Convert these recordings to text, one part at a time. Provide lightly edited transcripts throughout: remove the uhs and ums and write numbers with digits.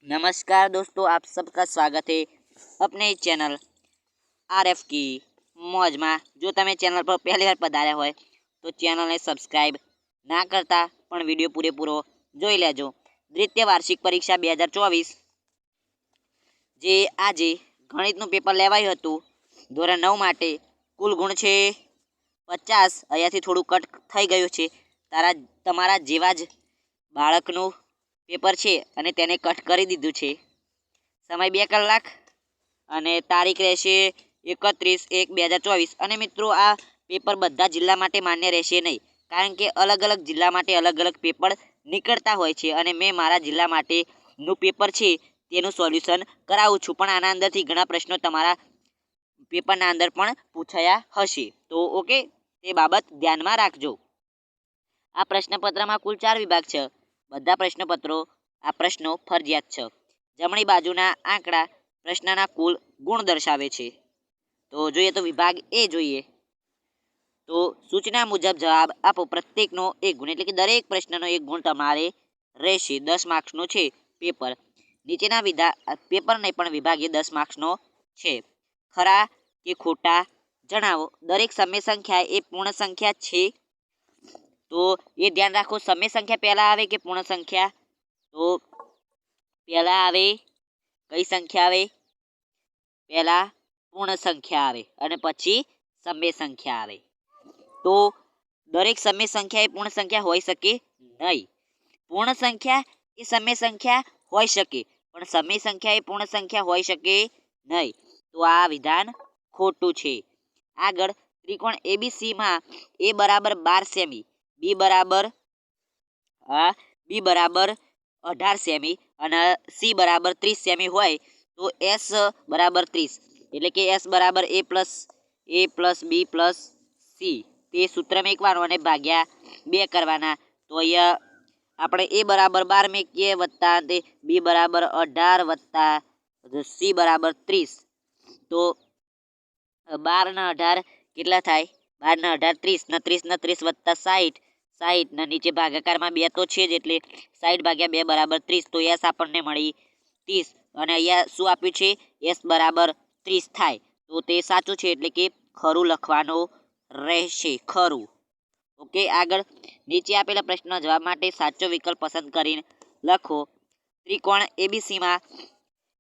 नमस्कार दोस्तों, आप सबका स्वागत है अपने चैनल आरएफ की मौज में। जो तमे चैनल पर पहली बार पधार्या होय तो चैनल ने सब्सक्राइब ना करता पण विडियो पूरेपूरो जोई लेजो। द्वितीय वार्षिक परीक्षा 2024 जे आजे गणितનું पेपर लेवायुं हतुं ધોરણ 9 માટે કુલ ગુણ છે 50। અહીંયાથી થોડું કટ થઈ ગયું છે। તમારા જેવા જ બાળકનું पेपर है अने तेने कट करी दीधुं छे। समय 2 कलाक अने तारीख रहेशे 31/1/2024। अने मित्रों आ पेपर बधा जिल्ला माटे मान्य रहेशे नहीं, कारण के अलग अलग जिल्ला माटे अलग अलग पेपर निकळता होय छे अने मैं मारा जिल्ला माटे नु पेपर छे तेनुं सोल्यूशन करावुं छुं। पण आना अंदरथी घणा प्रश्नों तमारा पेपरना अंदर पण पूछाया हशे, तो ओके ते बाबत ध्यानमां राखजो। आ प्रश्नपत्रमां कुल 4 विभाग छे। बधा प्रश्नपत्रों आ प्रश्नों फरजियात छे। जमणी बाजुना आंकड़ा प्रश्नना कुल गुण दर्शावे छे। तो जोईए तो विभाग ए जोईए तो सूचना मुजब जवाब आपो। प्रत्येकनो 1 गुण एटले के दरेक प्रश्ननो 1 गुण तमारे रहेशे। 10 मार्क्सनो छे पेपर। नीचेना पेपर नहीं पण विभागे 10 मार्क्सनो छे। खरा के खोटा जणावो। दरेक समय संख्या ए पूर्ण संख्या छे, तो ये ध्यान राखो समय संख्या पहला आवे के पूर्ण संख्या। तो पहला आवे कई संख्या आवे, पहला पूर्ण संख्या आवे अने पछी समय संख्या आवे। तो दरेक समय संख्या ए पूर्ण संख्या होई शके नहीं। पूर्ण संख्या ए समय संख्या होई शके पण समय संख्या ए पूर्ण संख्या होई शके नहीं। तो आ विधान खोटुं छे। आगळ त्रिकोण एबीसी मां ए बराबर 12 सेमी, बी बराबर 18 सेमी अने सी बराबर 30 सेमी होय तो एस बराबर 30 एटले के एस बराबर ए प्लस बी प्लस सी ते सूत्र में एकवानो अने भाग्या 2 करवाना। तो अहींया आपणे ए बराबर 12 मेकीए वत्ता ते बी बराबर 18 वत्ता सी बराबर 30। तो 12 ने 18 केटला थाय? 12 ने 18 30 ने 30 ने 30 वत्ता 60 60 ने नीचे भागाकार में 2 तो छे ज एटले 60 भाग्या 2 बराबर 30। तो एस आपणने मळी 30 अने अहींया शुं आप्युं छे? एस बराबर 30 थाय। तो ते साचुं छे एटले के खरुं लखवानुं रहेशे। खरुं। ओके। आगळ नीचे आपेला प्रश्नना जवाब माटे साचो विकल्प पसंद करीने लखो। त्रिकोण एबीसी में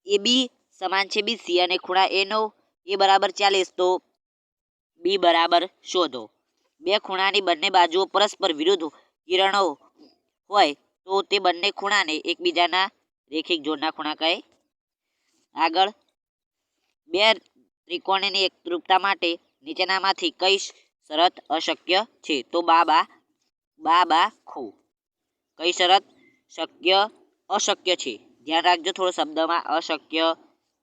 एबी समान छे बीसी अने खूणा ए नो ए बराबर 40 तो बी बराबर शोधो। बे खूणानी बंने बाजुओ परस्पर विरुद्ध किरणों होय तो ते बंने खूणाने एकबीजाना रेखिक जोड़ना खूणा कहे। आगळ बे त्रिकोणनी एकरूपता माटे नीचेनामांथी कई शरत अशक्य छे? तो बाबा बाबा खो। कई शरत शक्य अशक्य छे? ध्यान राखजो थोड़ो शब्दमां अशक्य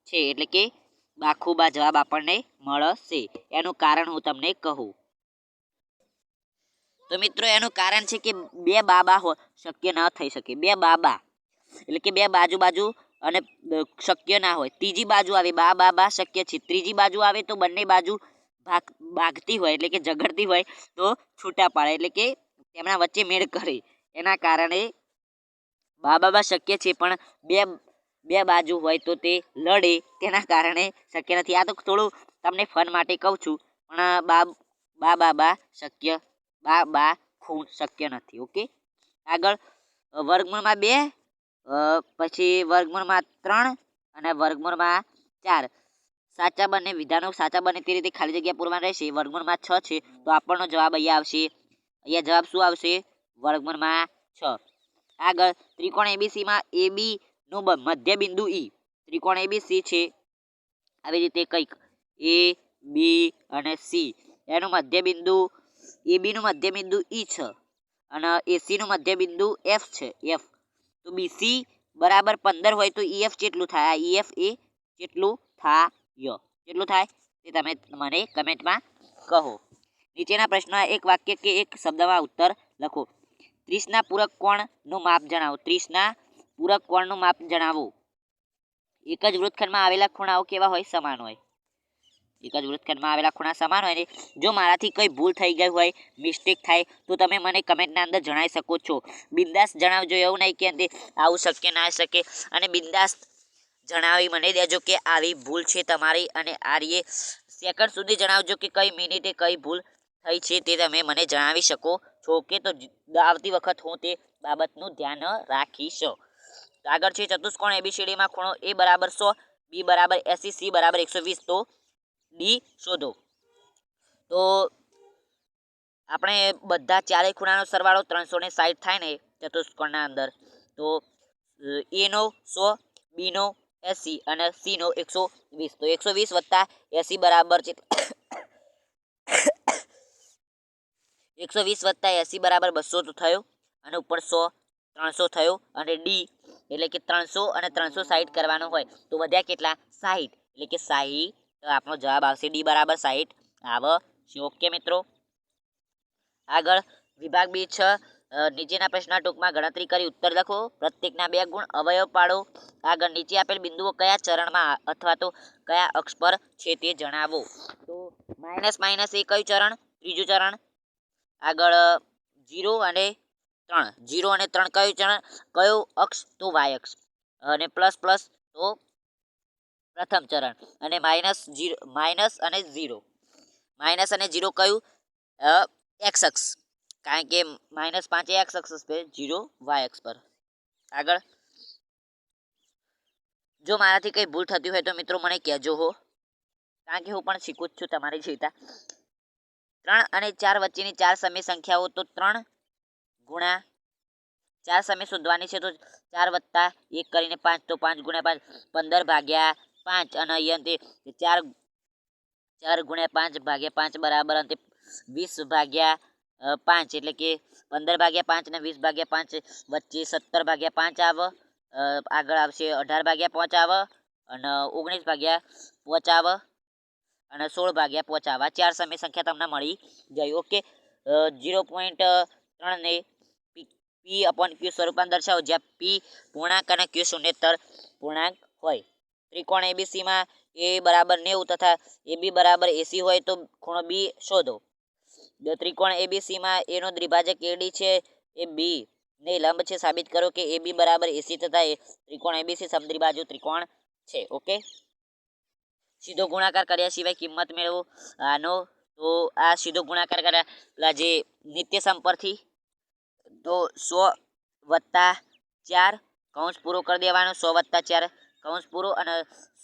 छे एटले के बाखुबा जवाब आपणने मळशे। एनुं कारण हूँ तमने कहूँ। तो मित्रों एनुं कारण छे के 2 बाबा शक्य न थई शके। 2 बाबा एटले के 2 बाजू बाजू अने शक्य ना होय। तीजी बाजू आवे बा शक्य छे। त्रीजी बाजू आवे तो बंने बाजू भागती होय एटले के झगड़ती होय तो छूटा पाड़े एटले के तेमना वच्चे मेळ करे। एना कारणे बा शक्य छे पण 2 बाजू होय तो ते लड़े तेना कारणे शक्य नथी। आ तो थोड़ुं तमने फन माटे कहूं छुं पण बा शक्य बा खूण शक्य नथी। ओके। आगळ वर्गमूळमां 2 पछी वर्गमूळमां 3 अने वर्गमूळमां 4 साचा बने विधानो साचा बने ते रीते खाली जग्या पूरवानी रहेशे। वर्गमूळमां 6 छे तो आपणनो जवाब अहींया आवशे। अहींया जवाब शुं आवशे? वर्गमूळमां 6। आगळ त्रिकोण एबीसी मां एबी नो मध्य बिंदु ई। त्रिकोण एबीसी छे આવી રીતે કંઈક ए बी અને सी એનું મધ્ય બિંદુ એબી નું મધ્ય બિંદુ ई છે અને એસી નું મધ્ય બિંદુ એફ છે એફ। તો બીસી બરાબર 15 હોય તો ईएफ કેટલું થાય? આ ईएफ એ કેટલું થાય? કેટલું થાય તે તમે મને કમેન્ટમાં કહો। નીચેના પ્રશ્નના એક વાક્ય કે એક શબ્દમાં ઉત્તર લખો। 30 ના પૂરક કોણનું માપ જણાવો। 30 ના પૂરક કોણનું માપ જણાવો। एक ज वृत्तखंड में आवेला खूणाओ केवा होय? समान होय। એક જ વૃત્તખંડમાં આવેલા ખૂણા સમાન હોય ને જો મારાથી કંઈ ભૂલ થઈ ગઈ હોય મિસ્ટેક થાય તો તમે મને કમેન્ટના અંદર જણાવી શકો છો. બિંદાસ જણાવજો, એવું નહીં કે આવું શક્ય ના શકે. અને બિંદાસ જણાવી મને દેજો કે આવી ભૂલ છે તમારી, અને આરીએ સેકન્ડ સુધી જણાવજો કે કઈ મિનિટે કઈ ભૂલ થઈ છે તે તમે મને જણાવી શકો છો. કે તો આવતી વખત હું તે બાબતનું ધ્યાન રાખીશ. આગળ છે ચતુષ્કોણ એબીસીડીમાં ખૂણો A બરાબર 100, B બરાબર 80, C બરાબર 120, તો ડી શોધો. તો આપણે બધા ચારેય ખૂણાનો સરવાળો 360 થાય ને ચતુષ્કોણના અંદર, તો A નો 100, B નો 80 અને C નો 120. તો 120 વત્તા 80 બરાબર છે 120 વત્તા 80 બરાબર 200 તો થયો, અને ઉપર 100 300 થયો, અને ડી એટલે કે 300 અને 360 કરવાનો હોય તો વધ્યા કેટલા 60, એટલે કે 60. તો આપણો જવાબ આવશે ડી બરાબર 60 આવશે. ઓકે મિત્રો, આગળ વિભાગ બી 6, નીચેના પ્રશ્નના ટૂંકમાં ગણતરી કરી ઉત્તર લખો. પ્રત્યેકના 2 ગુણ અવયવ પાડો. આગળ નીચે આપેલ બિંદુઓ કયા ચરણમાં અથવા તો કયા અક્ષ પર છે તે જણાવો. તો માઇનસ માઇનસ એ કયું ચરણ? ત્રીજું ચરણ. આગળ 0 અને 3 કયું ચરણ? કયો અક્ષ? તો વાય અક્ષ. અને પ્લસ પ્લસ તો પ્રથમ ચરણ. અને માઇનસ અને 0 કયું? એક્સ અક્ષ, કારણ કે -5 એ એક્સ અક્ષ પર, 0 વાય અક્ષ પર. આગળ જો મારાથી કંઈ ભૂલ થતી હોય તો મિત્રો મને કહેજો હો, કારણ કે હું પણ શીખું જ છું તમારી જીતા. 3 અને 4 વચ્ચેની 4 સમય સંખ્યાઓ, તો 3 ગુણ્યા 4 સમય શોધવાની છે. તો 4 વત્તા 1 કરીને 5, તો 5 ગુણ્યા 5 15 ભાગ્યા 5, અને અહીંયાથી 4 ગુણ્યા 5 ભાગ્યા 5 બરાબર અંતે 20 ભાગ્યા 5, એટલે કે 15 ભાગ્યા 5 ને 20 ભાગ્યા 5 વચ્ચે 17 ભાગ્યા 5 આવે. આગળ આવશે 18 ભાગ્યા 5 આવે, અને 19 ભાગ્યા 5 આવે, અને 16 ભાગ્યા 5 આવે. 4 સમય સંખ્યા તમને મળી ગઈ. ઓકે, 0.3 ને P/Q સ્વરૂપમાં દર્શાવો, જ્યાં P પૂર્ણાંક અને Q શૂન્યેતર પૂર્ણાંક હોય. ત્રિકોણ એબીસીમાં A બરાબર 90 તથા AB બરાબર 80 હોય તો ખૂણો B શોધો. ત્રિકોણ એબીસીમાં A નો દ્વિભાજક AD છે, એ B ને લંબ છે. સાબિત કરો કે AB બરાબર 80 તથા ત્રિકોણ એબીસી સમદ્વિબાજુ ત્રિકોણ છે. ઓકે, સીધો ગુણાકાર કર્યા સિવાય કિંમત મેળવો. આનો તો આ સીધો ગુણાકાર કર્યા જે નિત્ય સમ પરથી, તો 100 વત્તા 4 કૌંસ પૂરો કરી દેવાનો, 100 વત્તા 4 કૌંસ પૂરો, અને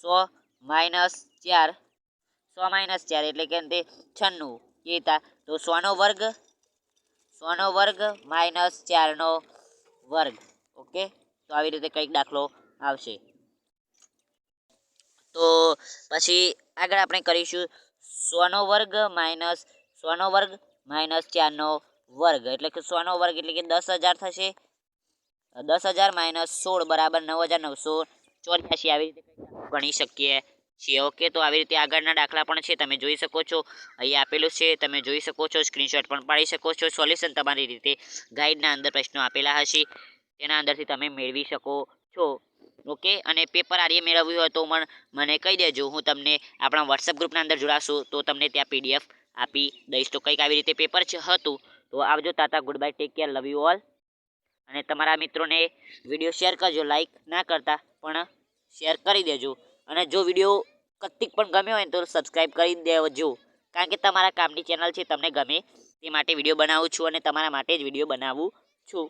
100 માઇનસ 4 એટલે કે 96 કહેતા, તો 100 નો વર્ગ માઇનસ 4 નો વર્ગ. ઓકે, તો આવી રીતે કંઈક દાખલો આવશે. તો પછી આગળ આપણે કરીશું 100 નો વર્ગ માઇનસ 4 નો વર્ગ, એટલે કે 100 નો વર્ગ એટલે કે 10,000 થશે. 10,000 માઇનસ 16 બરાબર 9,984. આવી રીતે ગણી શકીએ છીએ. ઓકે, તો આવી રીતે આગળના દાખલા પણ છે, તમે જોઈ શકો છો. અહીંયા આપેલું છે, તમે જોઈ શકો છો, સ્ક્રીનશોટ પણ પાડી શકો છો. સોલ્યુશન તમારી રીતે ગાઈડના અંદર પ્રશ્નો આપેલા હશે, તેના અંદરથી તમે મેળવી શકો છો. ઓકે, અને પેપર આર્ય મેળવ્યું હોય તો મને કહી દેજો, હું તમને આપણા વોટ્સએપ ગ્રુપના અંદર જોડાશું તો તમને ત્યાં PDF આપી દઈશ. તો કંઈક આવી રીતે પેપર હતું. તો આવજો. તાતા, good bye, take care, love you all. અને તમારા મિત્રોને વિડીયો શેર કરજો, લાઈક ના કરતા પણ શેર કરી દેજો. અને જો વિડીયો કતિક પણ ગમ્યો હોય તો સબસ્ક્રાઈબ કરી દેજો, કારણ કે તમારા કામની ચેનલ છે, તમને ગમે તે માટે વિડીયો બનાવું છું, અને તમારા માટે જ વિડીયો બનાવું છું.